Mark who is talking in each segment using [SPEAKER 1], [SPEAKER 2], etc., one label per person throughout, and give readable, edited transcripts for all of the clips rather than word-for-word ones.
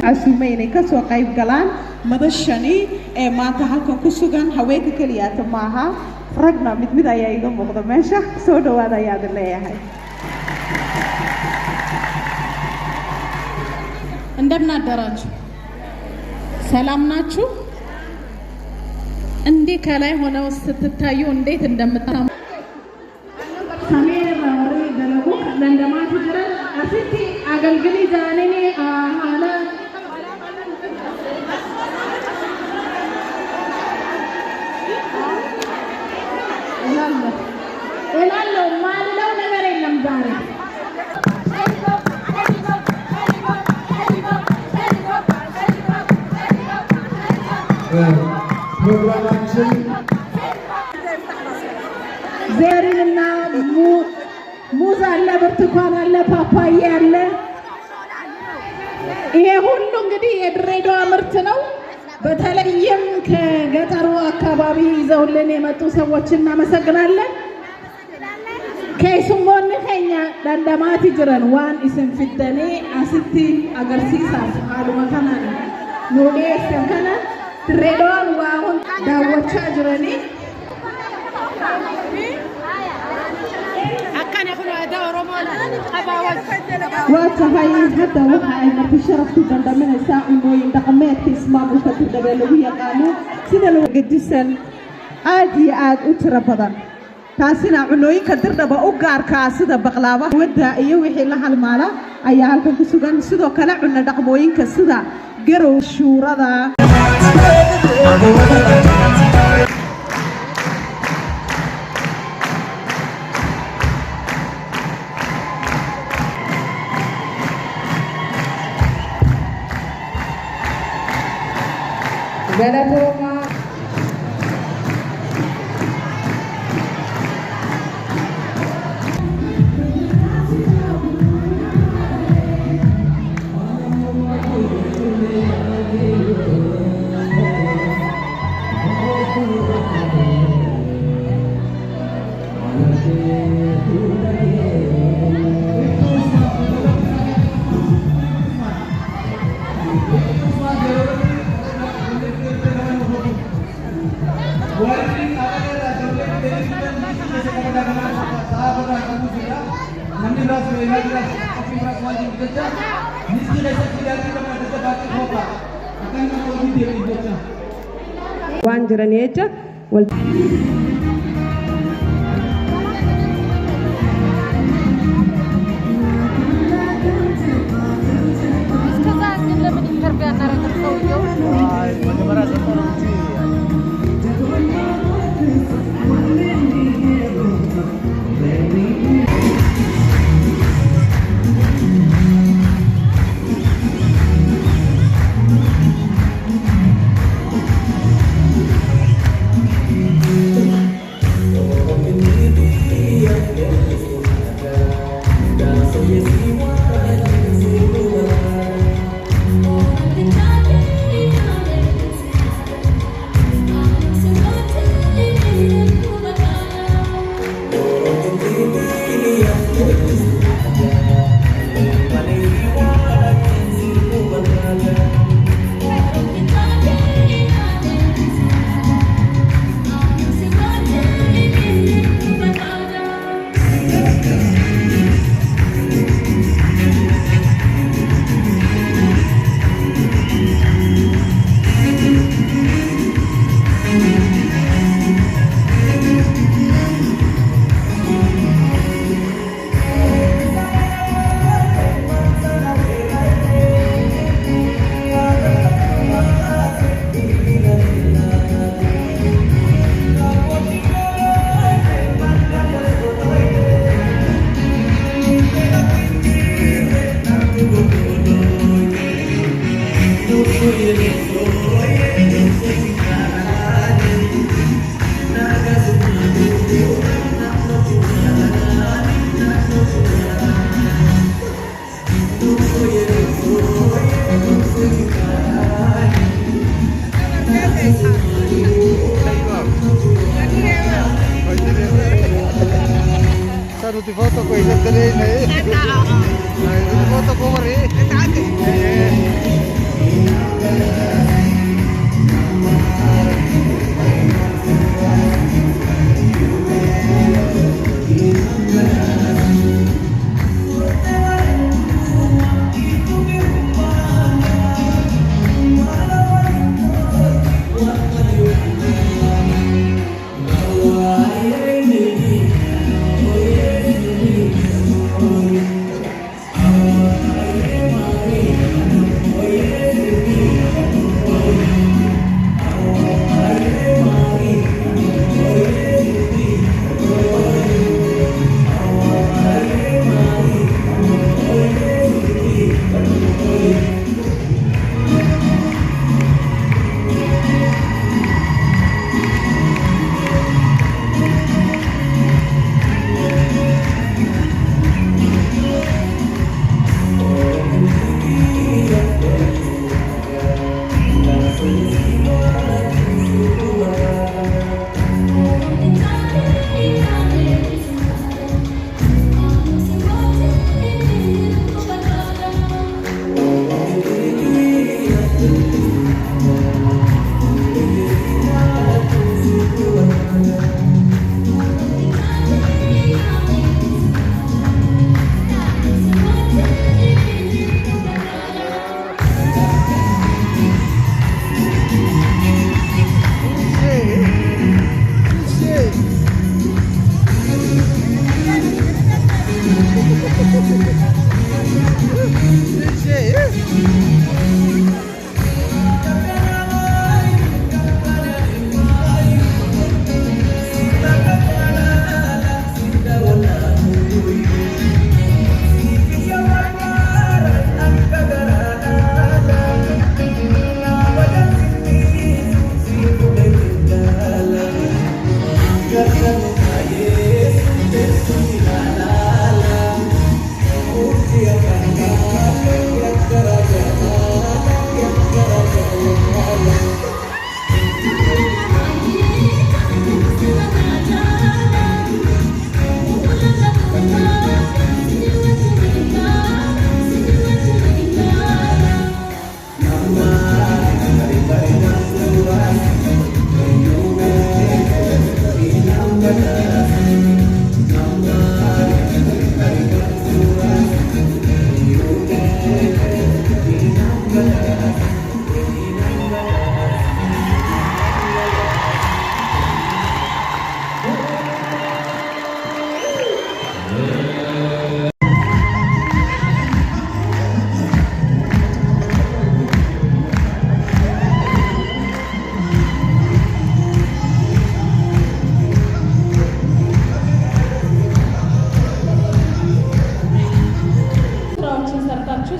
[SPEAKER 1] casuumay inay ka soo qayb galaan madashani ee maanta halkan ku sugan haweenka kaliya maaha ragna mid ayaa iga muuqda meesha soo dhawaada ayaad leeyahay
[SPEAKER 2] እንደምን አደራችሁ ሰላም ናችሁ እንዴ ከላይ ሆነው ስትታዩ እንዴት እንደምታም ሰሜን ማሪ ደለቡ ለንደማት ይችላል አስቲ አገልግሊ ዛኔኔ አለ እላለሁ ማለው ነገር የለም ዛሬ
[SPEAKER 3] ፕሮግራማችን
[SPEAKER 1] ዘሪንና ሙዝ አለ ብርቱካን አለ ፓፓያ አለ ይሄ ሁሉ እንግዲህ የድሬዳዋ ምርት ነው በተለይም ከገጠሩ አካባቢ ይዘውልን የመጡ ሰዎች እናመሰግናለን ከይሱሞን ከኛ ለንደማት ይጅረን ዋን እስን ፍደኔ አስቲ አገርሲሳስ አሉ መከና ኑኔ ሰከና ድሬዳዋን ዋሁን ዳወቻ ጅረኒ አካነ ሁሉ ዳውሮማ وتهاي حتى وحاي مرتي شرفتي دندمنيسا cunooyin dhaqameedka ismaamulka Hirshabelle lagu yaqaano sida loo gedisan aad iyo aad u tiro badan taasina cunooyinka dirdhaba u gaarka sida baqlaaba wada iyo wixii la halmaala ayaa halkan ku sugan sidoo kale cunno dhaqmooyinka sida garow shuurada Galatoma waan jiraneecha wal
[SPEAKER 3] Di foto ko isang dali na eh. Di foto ko mari.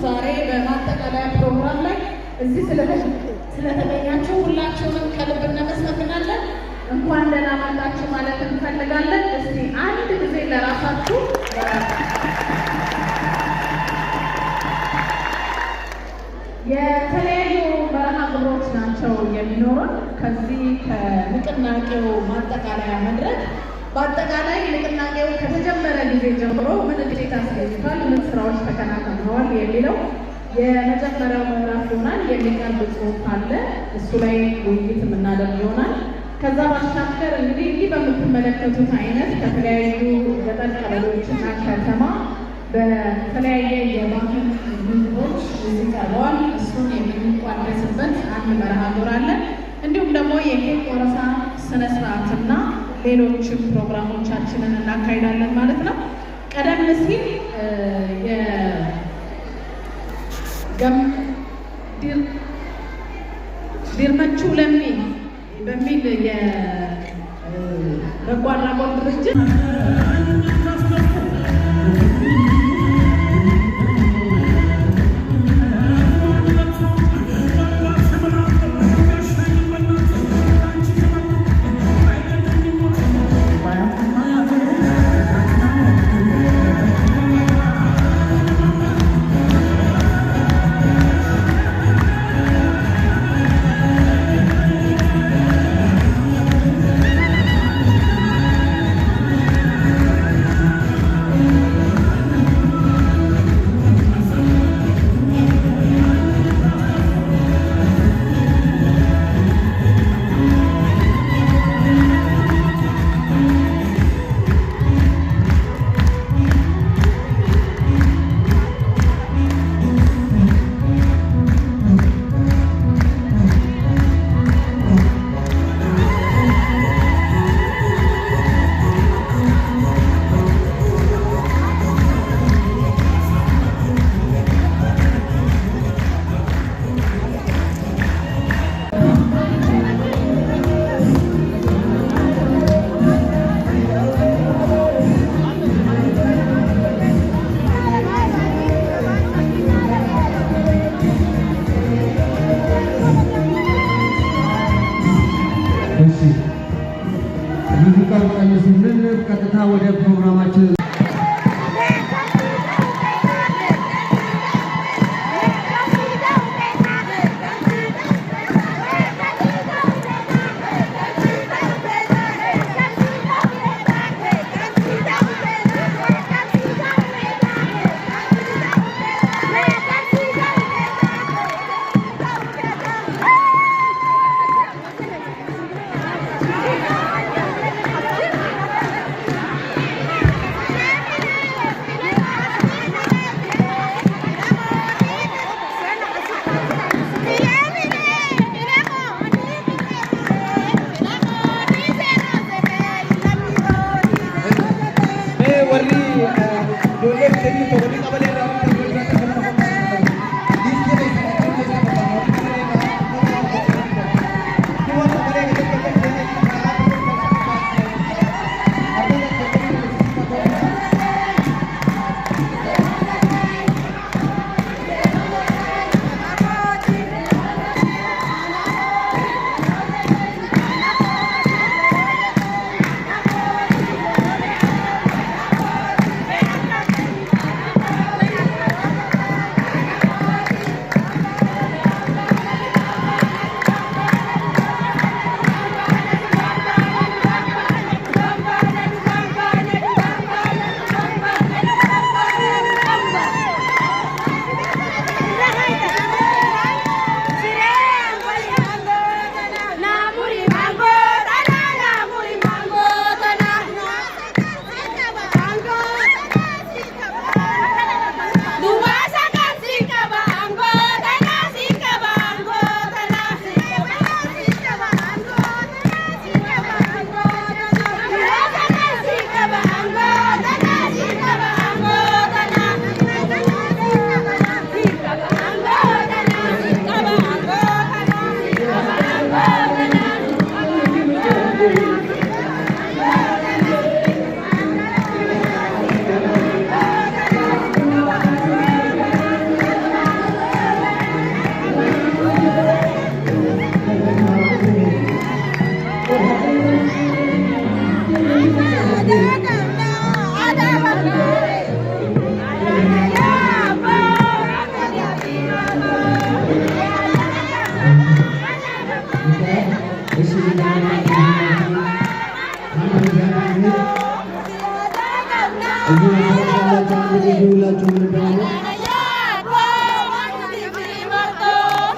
[SPEAKER 2] ዛሬ በማጠቃለያ ፕሮግራም ላይ እዚህ ስለተገኛችሁ ሁላችሁንም ከልብ እናመሰግናለን። እንኳን ደህና መጣችሁ ማለት እንፈልጋለን። እስቲ አንድ ጊዜ ለራሳችሁ የተለያዩ መርሃ ግብሮች ናቸው የሚኖሩን ከዚህ ከንቅናቄው ማጠቃለያ መድረክ። በአጠቃላይ ንቅናቄው ከተጀመረ ጊዜ ጀምሮ ምን ውጤት አስገኝቷል፣ ምን ስራዎች ተከናውነዋል የሚለው የመጀመሪያው ምዕራፍ ይሆናል። የሚቀርብ ጽሑፍ አለ፣ እሱ ላይ ውይይት የምናደርግ ይሆናል። ከዛ ባሻገር እንግዲህ እንዲህ በምትመለከቱት አይነት ከተለያዩ ገጠር ቀበሌዎችና ከተማ በተለያየ የባህል ምግቦች እዚህ ቀርበዋል። እሱን የምንቋደስበት አንድ መርሃ ግብር አለ። እንዲሁም ደግሞ የኬክ ቆረሳ ስነስርዓትና ሌሎችም ፕሮግራሞቻችንን እናካሂዳለን ማለት ነው። ቀደም ሲል ዲርመቹ ለሚ በሚል የበጎ አድራጎት ድርጅት
[SPEAKER 3] ቀጥታ ወደ ፕሮግራማችን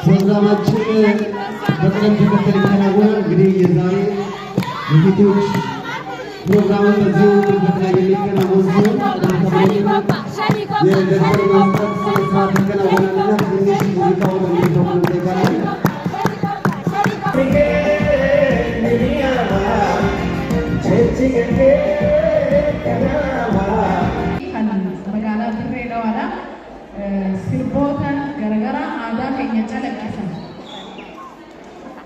[SPEAKER 3] ፕሮግራማችን በቅደም ተከተል ይከናወናል። እንግዲህ የዛሬ የሴቶች ፕሮግራምን በዚሁ መድረክ ላይ የሚከናወን ሲሆን የደብተር ማስጠት ስነስርዓት ይከናወናልና ትንሽ ሙዚቃውን እንዲተውሉ እንጠይቃለን።
[SPEAKER 2] magaalaa Dirree Dhawaadha. Sirboota garaagaraa aadaa keenya calaqqisan.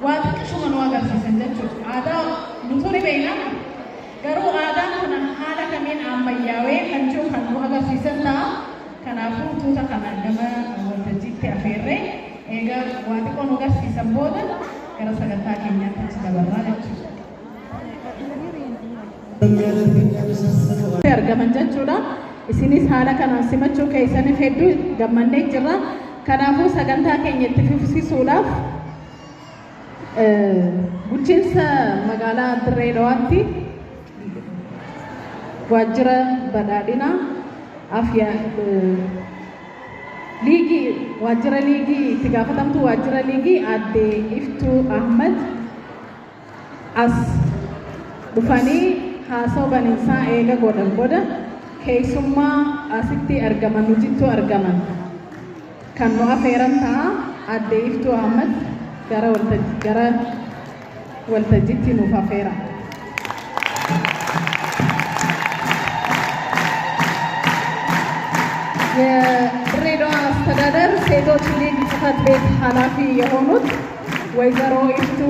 [SPEAKER 2] Waa xiqqishuma nu agarsiisan jechuudha. Aadaa nuti ni beekna. Garuu aadaan kun haala kamiin ammayyaawee kan jiru kan nu agarsiisan ta'a. Kanaafuu tuuta kana gama waltajjiitti afeerree egaa waa xiqqoo nu agarsiisan booda gara sagantaa keenyaatti itti dabarraa jechuudha. Argaman jechuudha. Isinis haala kanaan simachuu keessaniif hedduu gammannee jirra. Kanaafuu sagantaa keenya itti fufsiisuudhaaf bulchiinsa magaalaa Dirree Dhawaatti waajjira badhaadhinaa liigii waajjira liigii itti gaafatamtuu waajjira liigii aadde Iftuu Ahmad as dhufanii haasoo baniinsaa eega godhan booda keessummaa asitti argaman nujitu argaman kan nu afeeran ta'a. Aadde Iftuu Ahmad gara waltajjiitti nuuf afeera. የድሬዳዋ አስተዳደር ሴቶች ሊግ ጽሕፈት ቤት ኃላፊ የሆኑት ወይዘሮ ኢፍቱ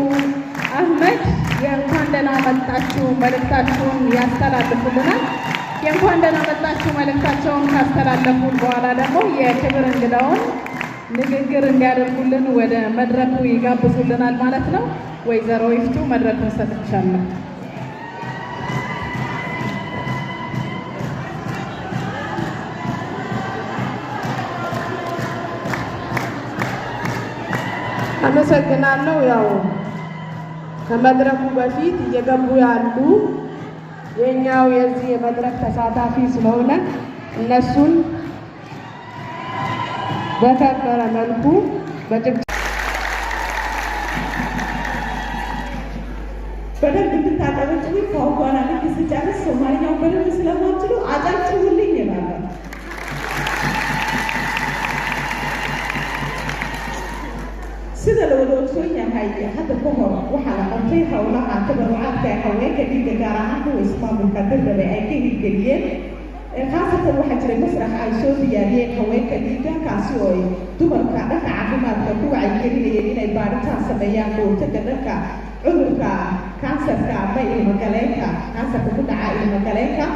[SPEAKER 2] አህመድ የእንኳን ደህና መጣችሁ መልእክታችሁን ያስተላልፉልናል። የእንኳን ደህና መጣችሁ መልእክታቸውን ካስተላለፉን በኋላ ደግሞ የክብር እንግዳውን ንግግር እንዲያደርጉልን ወደ መድረኩ ይጋብዙልናል ማለት ነው። ወይዘሮ ኢፍቱ መድረኩን ሰጥቻለሁ።
[SPEAKER 4] አመሰግናለሁ። ያው ከመድረኩ በፊት እየገቡ ያሉ የኛው የዚህ የመድረክ ተሳታፊ ስለሆነ እነሱን በከበረ መልኩ
[SPEAKER 1] በደንብ እንድታቀበጭኝ ከአሁን በኋላ ልክ ስጨርስ ሶማሊኛውን በደንብ ስለማትችሉ አጨብጭቡልኝ እላለሁ። sida la wada ogsoon yahay hadda ka hor waxaa la qabtay howlaha tabarucaadka haweenka dhiigga gaar ahaan kuwa ismaamulka Dirdhabe ay ka hirgeliyeen. Khaasatan waxaa jiray masrax ay soo diyaariyeen haweenka dhiigga kaasi oo ay dumarka dhanka caafimaadka ku wacyigelinayeen inay baaritaan sameeyaan kahortagga dhanka cudurka kansarka ama ilmagaleenka kansarka ku dhaca ilmagaleenka.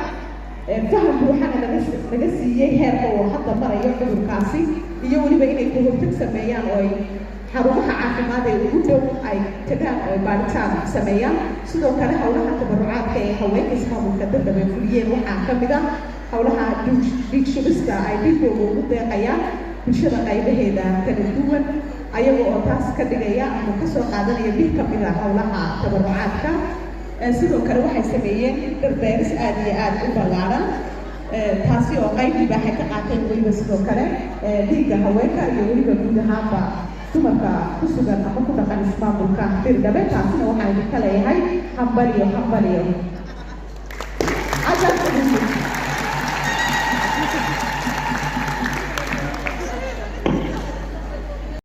[SPEAKER 1] Faham buuxana laga siiyey heerka oo hadda marayo cudurkaasi iyo weliba inay kahortag sameeyaan oo ay xarumaha caafimaad ee ugu dhow ay tagaan oo baaritaan sameeyaan. Sidoo kale howlaha tabarucaadka ee haweenka ismaamulka Dirdhabe fuliyeen waxaa ka mid ah howlaha dhiig shubista ay dhiigooda ugu deeqayaan bulshada qaybaheeda kala duwan ayagoo oo taas ka dhigaya ama kasoo qaadanaya mid ka mid ah howlaha tabarucaadka. Sidoo kale waxay sameeyeen dhir-beeris aad iyo aad u ballaaran taasi oo qayb libaaxay ka qaateen weliba sidoo kale dhiigga haweenka iyo weliba guud ahaanba dumarka ku sugan ama ku dhaqan ismaamulka Dirdhabe. Taasina waxaa idinka leeyahay hambaliyo.